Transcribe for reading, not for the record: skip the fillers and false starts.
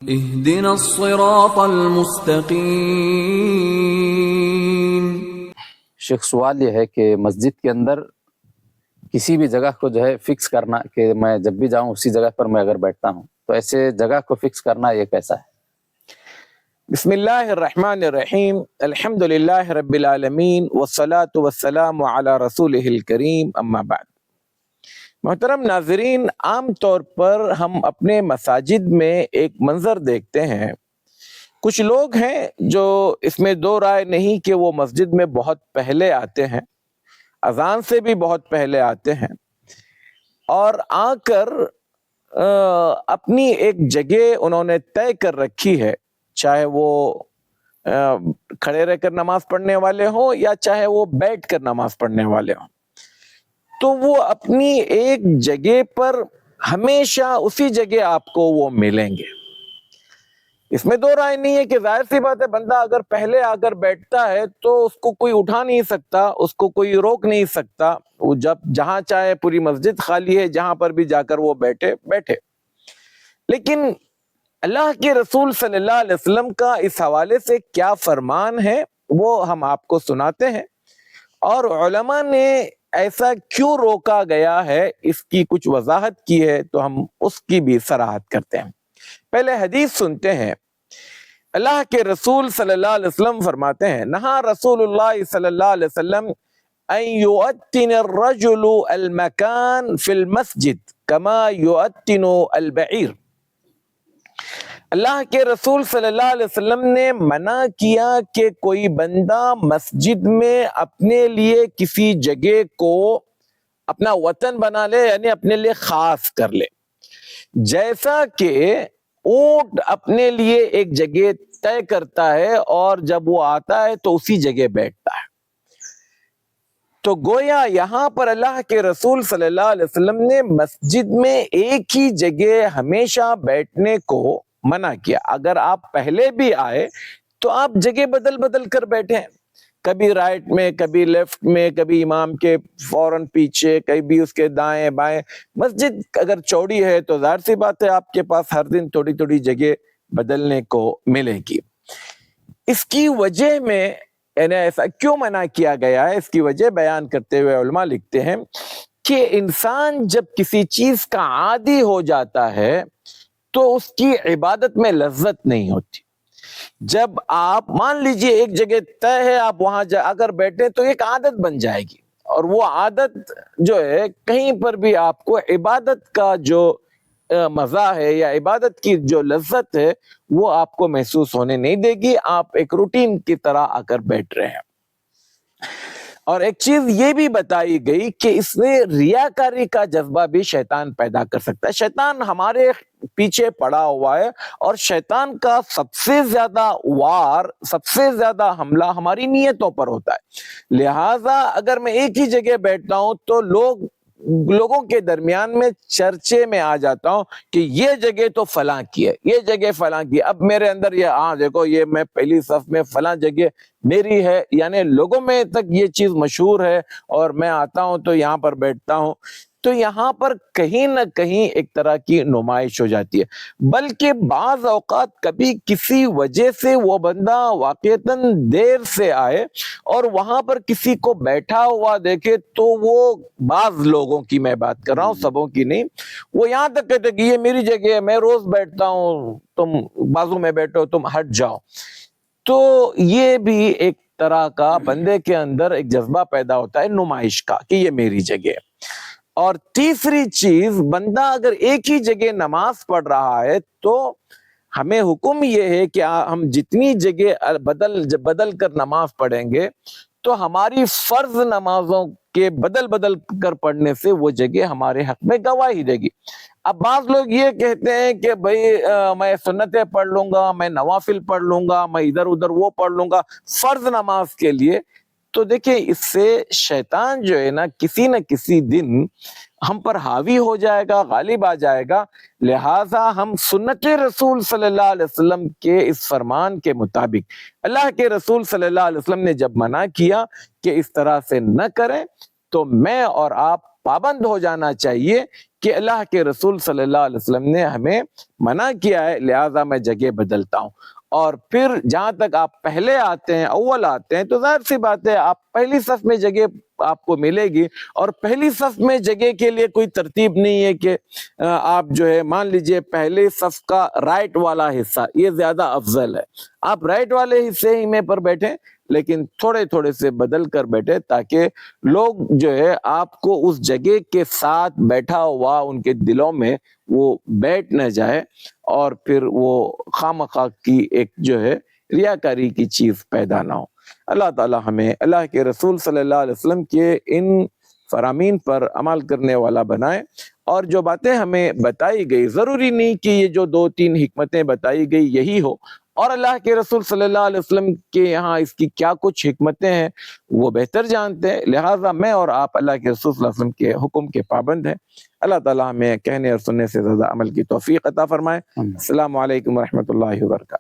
اهدنا الصراط المستقیم۔ شیخ سوال یہ ہے کہ مسجد کے اندر کسی بھی جگہ کو جو ہے فکس کرنا کہ میں جب بھی جاؤں اسی جگہ پر میں اگر بیٹھتا ہوں، تو ایسے جگہ کو فکس کرنا یہ کیسا ہے؟ بسم اللہ الرحمن الرحیم، الحمد للہ رب العالمین والصلاة والسلام علی رسولہ الکریم، اما بعد۔ محترم ناظرین، عام طور پر ہم اپنے مساجد میں ایک منظر دیکھتے ہیں، کچھ لوگ ہیں جو اس میں دو رائے نہیں کہ وہ مسجد میں بہت پہلے آتے ہیں، اذان سے بھی بہت پہلے آتے ہیں، اور آ کر اپنی ایک جگہ انہوں نے طے کر رکھی ہے، چاہے وہ کھڑے رہ کر نماز پڑھنے والے ہوں یا چاہے وہ بیٹھ کر نماز پڑھنے والے ہوں، تو وہ اپنی ایک جگہ پر ہمیشہ اسی جگہ آپ کو وہ ملیں گے۔ اس میں دو رائے نہیں ہے کہ ظاہر سی بات ہے، بندہ اگر پہلے آ کر بیٹھتا ہے تو اس کو کوئی اٹھا نہیں سکتا، اس کو کوئی روک نہیں سکتا، وہ جب جہاں چاہے، پوری مسجد خالی ہے، جہاں پر بھی جا کر وہ بیٹھے۔ لیکن اللہ کے رسول صلی اللہ علیہ وسلم کا اس حوالے سے کیا فرمان ہے وہ ہم آپ کو سناتے ہیں، اور علماء نے ایسا کیوں روکا گیا ہے اس کی کچھ وضاحت کی ہے، تو ہم اس کی بھی صراحت کرتے ہیں۔ پہلے حدیث سنتے ہیں۔ اللہ کے رسول صلی اللہ علیہ وسلم فرماتے ہیں، نہا رسول اللہ صلی اللہ علیہ وسلم ان یؤتن الرجل المکان فی المسجد کما یؤتن البعیر۔ اللہ کے رسول صلی اللہ علیہ وسلم نے منع کیا کہ کوئی بندہ مسجد میں اپنے لیے کسی جگہ کو اپنا وطن بنا لے، یعنی اپنے لیے خاص کر لے، جیسا کہ اونٹ اپنے لیے ایک جگہ طے کرتا ہے اور جب وہ آتا ہے تو اسی جگہ بیٹھتا ہے۔ تو گویا یہاں پر اللہ کے رسول صلی اللہ علیہ وسلم نے مسجد میں ایک ہی جگہ ہمیشہ بیٹھنے کو منع کیا۔ اگر آپ پہلے بھی آئے تو آپ جگہ بدل بدل کر بیٹھیں، کبھی رائٹ میں، کبھی لیفٹ میں، کبھی امام کے فوراً پیچھے، کبھی اس کے دائیں بائیں۔ مسجد اگر چوڑی ہے تو ظاہر سی بات ہے آپ کے پاس ہر دن تھوڑی تھوڑی جگہ بدلنے کو ملے گی۔ اس کی وجہ میں یعنی ایسا کیوں منع کیا گیا ہے، اس کی وجہ بیان کرتے ہوئے علماء لکھتے ہیں کہ انسان جب کسی چیز کا عادی ہو جاتا ہے تو اس کی عبادت میں لذت نہیں ہوتی۔ جب آپ مان لیجئے ایک جگہ طے ہے، آپ وہاں جا کر بیٹھے تو ایک عادت بن جائے گی، اور وہ عادت جو ہے کہیں پر بھی آپ کو عبادت کا جو مزہ ہے یا عبادت کی جو لذت ہے وہ آپ کو محسوس ہونے نہیں دے گی، آپ ایک روٹین کی طرح آ کر بیٹھ رہے ہیں۔ اور ایک چیز یہ بھی بتائی گئی کہ اس میں ریاکاری کا جذبہ بھی شیطان پیدا کر سکتا ہے۔ شیطان ہمارے پیچھے پڑا ہوا ہے، اور شیطان کا سب سے زیادہ وار، سب سے زیادہ حملہ ہماری نیتوں پر ہوتا ہے۔ لہٰذا اگر میں ایک ہی جگہ بیٹھتا ہوں تو لوگوں کے درمیان میں چرچے میں آ جاتا ہوں کہ یہ جگہ تو فلاں کی ہے، یہ جگہ فلاں کی ہے، اب میرے اندر یہ دیکھو یہ میں پہلی صف میں فلاں جگہ میری ہے، یعنی لوگوں میں تک یہ چیز مشہور ہے اور میں آتا ہوں تو یہاں پر بیٹھتا ہوں۔ تو یہاں پر کہیں نہ کہیں ایک طرح کی نمائش ہو جاتی ہے، بلکہ بعض اوقات کبھی کسی وجہ سے وہ بندہ واقعتاً دیر سے آئے اور وہاں پر کسی کو بیٹھا ہوا دیکھے تو وہ بعض لوگوں کی میں بات کر رہا ہوں، سبوں کی نہیں، وہ یہاں تک کہتے کہ یہ میری جگہ ہے، میں روز بیٹھتا ہوں، تم بازو میں بیٹھو، تم ہٹ جاؤ۔ تو یہ بھی ایک طرح کا بندے کے اندر ایک جذبہ پیدا ہوتا ہے نمائش کا کہ یہ میری جگہ ہے۔ اور تیسری چیز، بندہ اگر ایک ہی جگہ نماز پڑھ رہا ہے تو ہمیں حکم یہ ہے کہ ہم جتنی جگہ بدل کر نماز پڑھیں گے تو ہماری فرض نمازوں کے بدل کر پڑھنے سے وہ جگہ ہمارے حق میں گواہی دے گی۔ اب بعض لوگ یہ کہتے ہیں کہ بھئی میں سنتیں پڑھ لوں گا، میں نوافل پڑھ لوں گا، میں ادھر ادھر وہ پڑھ لوں گا فرض نماز کے لیے۔ تو دیکھیں اس سے شیطان جو ہے نا کسی نہ کسی دن ہم پر حاوی ہو جائے گا، غالب آ جائے گا۔ لہٰذا ہم سنت رسول صلی اللہ علیہ وسلم کے اس فرمان کے مطابق، اللہ کے رسول صلی اللہ علیہ وسلم نے جب منع کیا کہ اس طرح سے نہ کریں، تو میں اور آپ پابند ہو جانا چاہیے کہ اللہ کے رسول صلی اللہ علیہ وسلم نے ہمیں منع کیا ہے، لہٰذا میں جگہ بدلتا ہوں۔ اور پھر جہاں تک آپ پہلے آتے ہیں، اول آتے ہیں، تو ظاہر سی بات ہے آپ پہلی صف میں جگہ آپ کو ملے گی، اور پہلی صف میں جگہ کے لیے کوئی ترتیب نہیں ہے کہ آپ جو ہے مان لیجئے پہلی صف کا رائٹ والا حصہ یہ زیادہ افضل ہے، آپ رائٹ والے حصے ہی میں پر بیٹھیں، لیکن تھوڑے تھوڑے سے بدل کر بیٹھے تاکہ لوگ جو ہے آپ کو اس جگہ کے ساتھ بیٹھا ہوا ان کے دلوں میں وہ بیٹھ نہ جائے، اور پھر وہ خواہ کی ایک جو ہے ریاکاری کی چیز پیدا نہ ہو۔ اللہ تعالی ہمیں اللہ کے رسول صلی اللہ علیہ وسلم کے ان فرامین پر عمل کرنے والا بنائے، اور جو باتیں ہمیں بتائی گئی ضروری نہیں کہ یہ جو 2-3 حکمتیں بتائی گئی یہی ہو، اور اللہ کے رسول صلی اللہ علیہ وسلم کے یہاں اس کی کیا کچھ حکمتیں ہیں وہ بہتر جانتے ہیں، لہٰذا میں اور آپ اللہ کے رسول صلی اللہ علیہ وسلم کے حکم کے پابند ہیں۔ اللہ تعالیٰ ہمیں کہنے اور سننے سے زیادہ عمل کی توفیق عطا فرمائے۔ السلام علیکم ورحمۃ اللہ وبرکاتہ۔